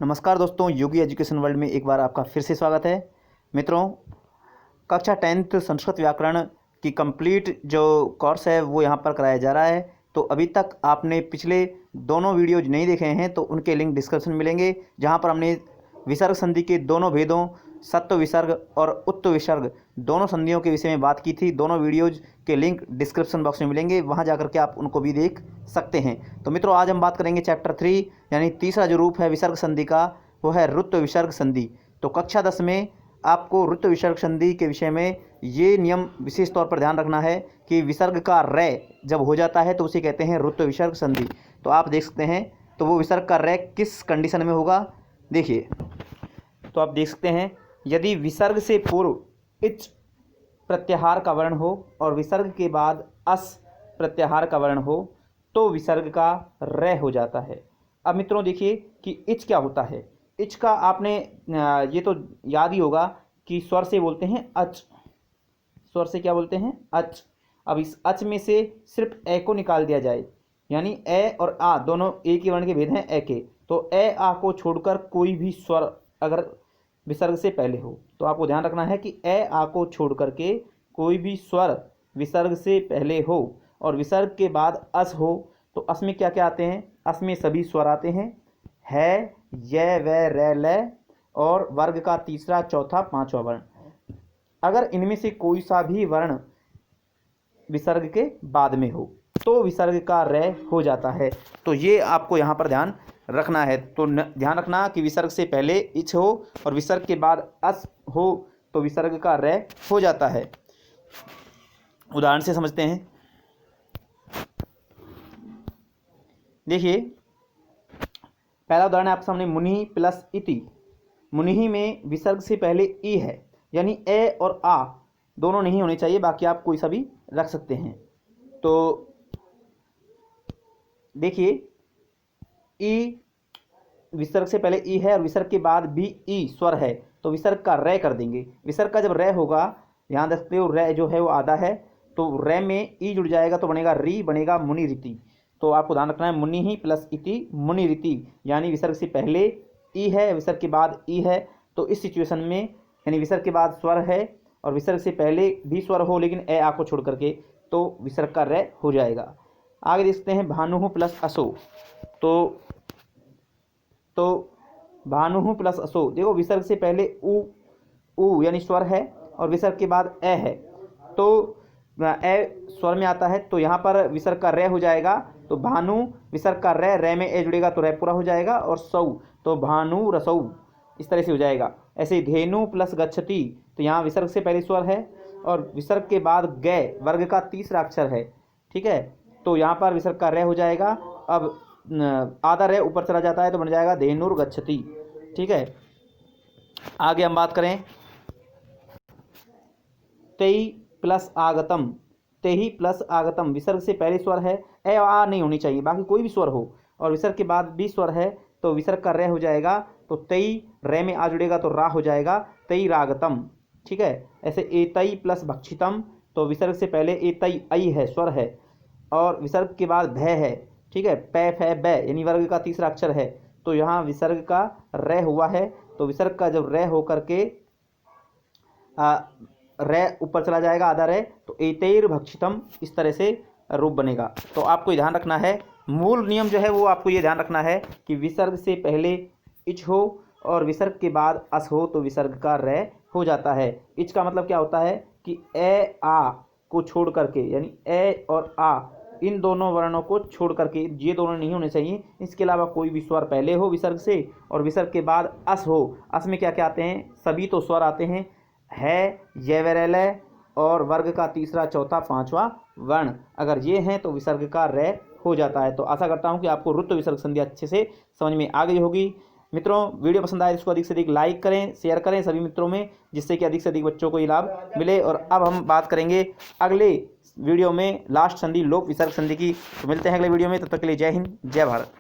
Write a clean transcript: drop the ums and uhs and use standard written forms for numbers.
नमस्कार दोस्तों, योगी education world में एक बार आपका फिर से स्वागत है। मित्रों, कक्षा 10th संस्कृत व्याकरण की कंप्लीट जो कोर्स है वो यहाँ पर कराया जा रहा है। तो अभी तक आपने पिछले दोनों वीडियोज नहीं देखे हैं तो उनके लिंक डिस्क्रिप्शन में मिलेंगे, जहाँ पर हमने विसर्ग संधि के दोनों भेदों सत्व विसर्ग और उत्व विसर्ग दोनों संधियों के विषय में बात की थी। दोनों वीडियोज के लिंक डिस्क्रिप्शन बॉक्स में मिलेंगे, वहां जाकर के आप उनको भी देख सकते हैं। तो मित्रों, आज हम बात करेंगे चैप्टर 3 यानी तीसरा जो रूप है विसर्ग संधि का, वो है ऋत्व विसर्ग संधि। तो कक्षा 10 में आपको ऋत्व विसर्ग संधि के विषय में ये नियम विशेष तौर पर ध्यान रखना है कि विसर्ग का रै जब हो जाता है तो उसे कहते हैं ऋत्व विसर्ग संधि। तो आप देख सकते हैं, तो वो विसर्ग का रै किस कंडीशन में होगा, देखिए। तो आप देख सकते हैं, यदि विसर्ग से पूर्व इच प्रत्याहार का वर्ण हो और विसर्ग के बाद अस प्रत्याहार का वर्ण हो तो विसर्ग का रै हो जाता है। अब मित्रों देखिए कि इच क्या होता है। इच का आपने ये तो याद ही होगा कि स्वर से बोलते हैं अच, स्वर से क्या बोलते हैं, अच। अब इस अच में से सिर्फ ए को निकाल दिया जाए, यानी ए और आ दोनों एक ही वर्ण के भेद हैं ए के, तो ए आ को छोड़कर कोई भी स्वर अगर विसर्ग से पहले हो तो आपको ध्यान रखना है कि ए आ को छोड़ करके कोई भी स्वर विसर्ग से पहले हो और विसर्ग के बाद अस हो तो अस में क्या क्या आते हैं, अस में सभी स्वर आते हैं, है, य, व, रै, ल और वर्ग का तीसरा चौथा पांचवा वर्ण। अगर इनमें से कोई सा भी वर्ण विसर्ग के बाद में हो तो विसर्ग का रै हो जाता है। तो ये आपको यहाँ पर ध्यान रखना है। तो ध्यान रखना कि विसर्ग से पहले इच हो और विसर्ग के बाद अस हो तो विसर्ग का रै हो जाता है। उदाहरण से समझते हैं। देखिए, पहला उदाहरण आपके सामने, मुनि प्लस इति। मुनि में विसर्ग से पहले ई है, यानी ए और आ दोनों नहीं होने चाहिए, बाकी आप कोई सा भी रख सकते हैं। तो देखिए, ई विसर्ग से पहले ई है और विसर्ग के बाद भी ई स्वर है तो विसर्ग का रै कर देंगे। विसर्ग का जब रै होगा, ध्यान रखते हो, रै जो है वो आधा है तो रै में ई जुड़ जाएगा तो बनेगा री, बनेगा मुनि रीति। तो आपको ध्यान रखना है, मुनि ही प्लस इति मुनि रीति, यानी विसर्ग से पहले ई है, विसर्ग के बाद ई है। तो इस सिचुएशन में यानी विसर्ग के बाद स्वर है और विसर्ग से पहले भी स्वर हो लेकिन ए आ को छोड़ करके, तो विसर्ग का रै हो जाएगा। आगे देखते हैं, भानु प्लस असो। तो भानु प्लस असो, देखो विसर्ग से पहले उ यानी स्वर है और विसर्ग के बाद ए है तो ए स्वर में आता है तो यहाँ पर विसर्ग का रै हो जाएगा। तो भानु विसर्ग का रै में ए जुड़ेगा तो रै पूरा हो जाएगा और सौ तो भानु रसौ, इस तरह से हो जाएगा। ऐसे ही धेनु प्लस गच्छति, तो यहाँ विसर्ग से पहले स्वर है और विसर्ग के बाद गै वर्ग का तीसरा अक्षर है, ठीक है, तो यहाँ पर विसर्ग का रै हो जाएगा। अब आधा रै ऊपर चला जाता है तो बन जाएगा धेनुर गच्छति, ठीक है। आगे हम बात करें, तेई प्लस आगतम। तेही प्लस आगतम, विसर्ग से पहले स्वर है, ए आ नहीं होनी चाहिए, बाकी कोई भी स्वर हो और विसर्ग के बाद भी स्वर है तो विसर्ग का रै हो जाएगा। तो तेई रै में आ जुड़ेगा तो रा हो जाएगा, तेई रागतम, ठीक है। ऐसे एतई प्लस भक्षितम, तो विसर्ग से पहले एतई आई है, स्वर है और विसर्ग के बाद भय है, ठीक है, पै फै बै यानी वर्ग का तीसरा अक्षर है तो यहाँ विसर्ग का रै हुआ है। तो विसर्ग का जब रै होकर के रै ऊपर चला जाएगा, आधा रै, तो एतैर भक्षितम, इस तरह से रूप बनेगा। तो आपको ध्यान रखना है, मूल नियम जो है वो आपको ये ध्यान रखना है कि विसर्ग से पहले इच हो और विसर्ग के बाद अस हो तो विसर्ग का रै हो जाता है। इच का मतलब क्या होता है कि ए आ को छोड़ करके, यानी ए और आ इन दोनों वर्णों को छोड़ करके, ये दोनों नहीं होने चाहिए, इसके अलावा कोई भी स्वर पहले हो विसर्ग से और विसर्ग के बाद अस हो। अस में क्या क्या आते हैं, सभी तो स्वर आते हैं, है, य, व, ल और वर्ग का तीसरा चौथा पांचवा वर्ण, अगर ये हैं तो विसर्ग का रै हो जाता है। तो आशा करता हूँ कि आपको ऋत्व विसर्ग संधि अच्छे से समझ में आ गई होगी। मित्रों, वीडियो पसंद आए इसको अधिक से अधिक लाइक करें, शेयर करें सभी मित्रों में, जिससे कि अधिक से अधिक बच्चों को ये लाभ मिले। और अब हम बात करेंगे अगले वीडियो में लास्ट संधि लोप विसर्ग संधि की। तो मिलते हैं अगले वीडियो में, तब तक के लिए जय हिंद, जय भारत।